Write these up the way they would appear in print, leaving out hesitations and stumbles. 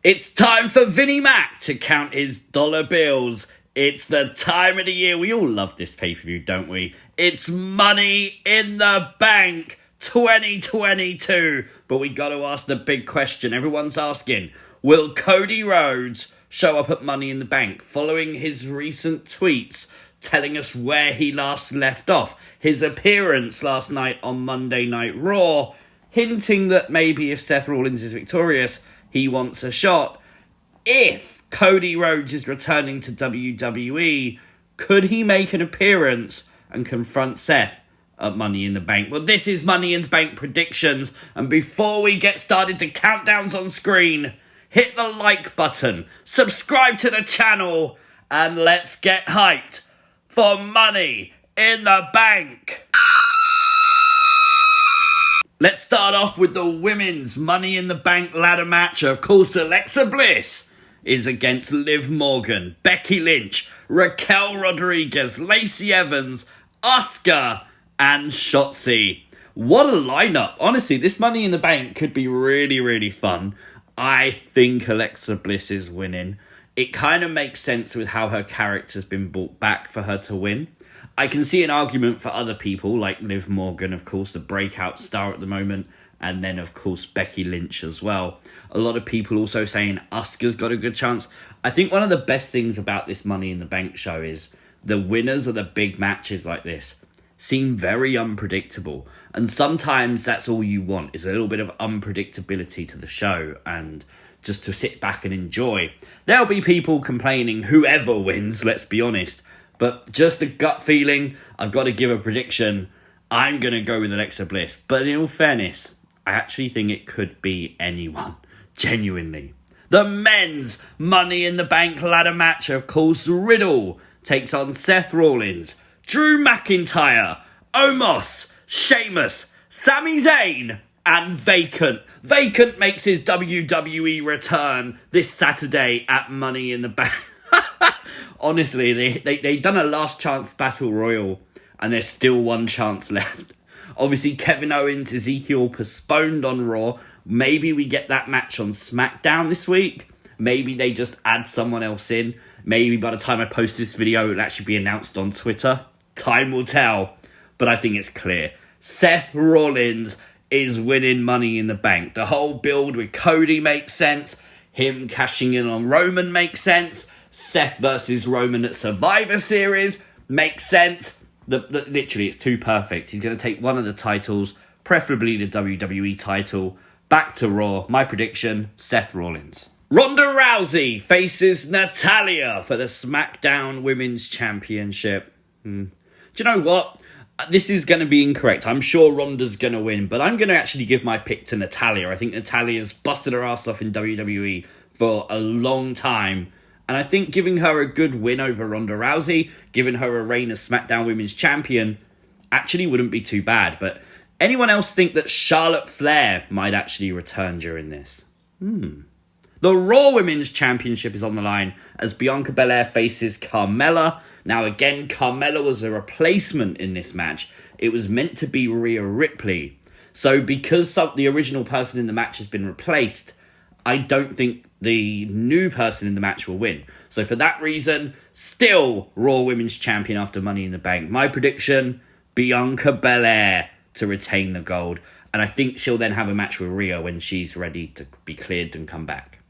It's time for Vinnie Mac to count his dollar bills. It's the time of the year. We all love this pay-per-view, don't we? It's Money in the Bank 2022. But we got to ask the big question. Everyone's asking, will Cody Rhodes show up at Money in the Bank following his recent tweets telling us where he last left off? His appearance last night on Monday Night Raw, hinting that maybe if Seth Rollins is victorious, he wants a shot. If Cody Rhodes is returning to WWE, could he make an appearance and confront Seth at Money in the Bank? Well, this is Money in the Bank predictions. And before we get started, the countdowns on screen, hit the like button, subscribe to the channel, and let's get hyped for Money in the Bank. Let's start off with the women's Money in the Bank ladder match. Of course, Alexa Bliss is against Liv Morgan, Becky Lynch, Raquel Rodriguez, Lacey Evans, Asuka, and Shotzi. What a lineup. Honestly, this Money in the Bank could be really, really fun. I think Alexa Bliss is winning. It kind of makes sense with how her character's been brought back for her to win. I can see an argument for other people, like Liv Morgan, of course, the breakout star at the moment, and then, of course, Becky Lynch as well. A lot of people also saying Asuka's got a good chance. I think one of the best things about this Money in the Bank show is the winners of the big matches like this seem very unpredictable. And sometimes that's all you want, is a little bit of unpredictability to the show and just to sit back and enjoy. There'll be people complaining whoever wins, let's be honest. But just a gut feeling, I've got to give a prediction. I'm going to go with Alexa Bliss. But in all fairness, I actually think it could be anyone. Genuinely. The men's Money in the Bank ladder match, of course, Riddle takes on Seth Rollins, Drew McIntyre, Omos, Sheamus, Sami Zayn, and VACANT. VACANT makes his WWE return this Saturday at Money in the Bank. Honestly, they done a last chance battle royal and there's still one chance left. Obviously, Kevin Owens, Ezekiel postponed on Raw. Maybe we get that match on Smackdown this week. Maybe they just add someone else in. Maybe by the time I post this video, it'll actually be announced on Twitter. Time will tell. But I think it's clear. Seth Rollins is winning Money in the Bank. The whole build with Cody makes sense. Him cashing in on Roman makes sense. Seth versus Roman at Survivor Series makes sense. Literally, it's too perfect. He's going to take one of the titles, preferably the WWE title, back to Raw. My prediction, Seth Rollins. Ronda Rousey faces Natalya for the Smackdown Women's Championship. Do you know what? This is going to be incorrect. I'm sure Ronda's going to win, but I'm going to actually give my pick to Natalya. I think Natalya's busted her ass off in WWE for a long time. And I think giving her a good win over Ronda Rousey, giving her a reign as SmackDown Women's Champion, actually wouldn't be too bad. But anyone else think that Charlotte Flair might actually return during this? The Raw Women's Championship is on the line as Bianca Belair faces Carmella. Now again, Carmella was a replacement in this match. It was meant to be Rhea Ripley. So because the original person in the match has been replaced, I don't think the new person in the match will win. So for that reason, still Raw Women's Champion after Money in the Bank. My prediction, Bianca Belair to retain the gold. And I think she'll then have a match with Rhea when she's ready to be cleared and come back.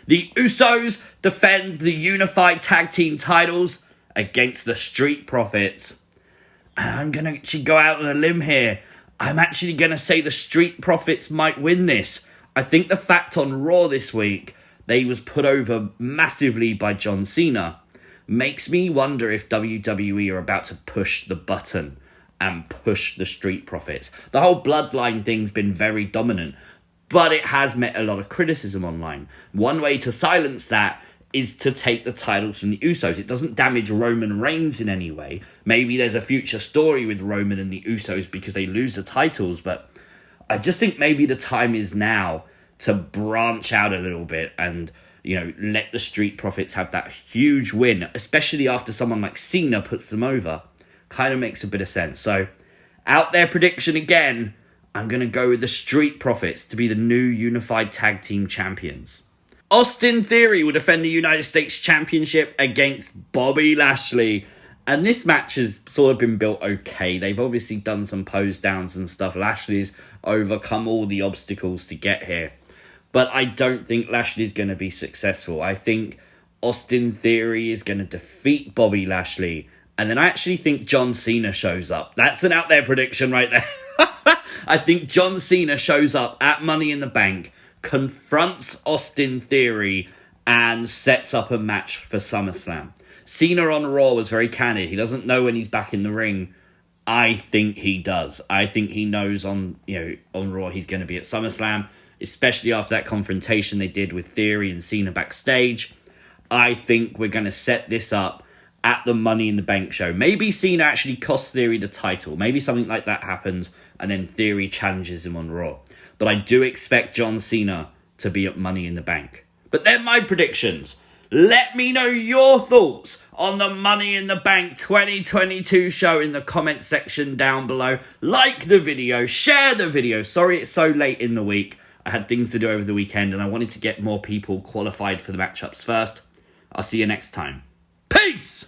The Usos defend the unified tag team titles against the Street Profits. I'm going to actually go out on a limb here. I'm actually going to say the Street Profits might win this. I think the fact on Raw this week, they was put over massively by John Cena, makes me wonder if WWE are about to push the button and push the Street Profits. The whole bloodline thing's been very dominant, but it has met a lot of criticism online. One way to silence that is to take the titles from the Usos. It doesn't damage Roman Reigns in any way. Maybe there's a future story with Roman and the Usos because they lose the titles, but I just think maybe the time is now to branch out a little bit and, let the Street Profits have that huge win, especially after someone like Cena puts them over. Kind of makes a bit of sense. So, out there prediction again, I'm going to go with the Street Profits to be the new unified tag team champions. Austin Theory will defend the United States Championship against Bobby Lashley. And this match has sort of been built okay. They've obviously done some pose downs and stuff. Lashley's overcome all the obstacles to get here. But I don't think Lashley's going to be successful. I think Austin Theory is going to defeat Bobby Lashley. And then I actually think John Cena shows up. That's an out there prediction right there. I think John Cena shows up at Money in the Bank, confronts Austin Theory, and sets up a match for SummerSlam. Cena on Raw was very candid. He doesn't know when he's back in the ring. I think he does. I think he knows on Raw he's going to be at SummerSlam, especially after that confrontation they did with Theory and Cena backstage. I think we're going to set this up at the Money in the Bank show. Maybe Cena actually costs Theory the title. Maybe something like that happens, and then Theory challenges him on Raw. But I do expect John Cena to be at Money in the Bank. But they're my predictions. Let me know your thoughts on the Money in the Bank 2022 show in the comments section down below. Like the video, share the video. Sorry it's so late in the week. I had things to do over the weekend and I wanted to get more people qualified for the matchups first. I'll see you next time. Peace!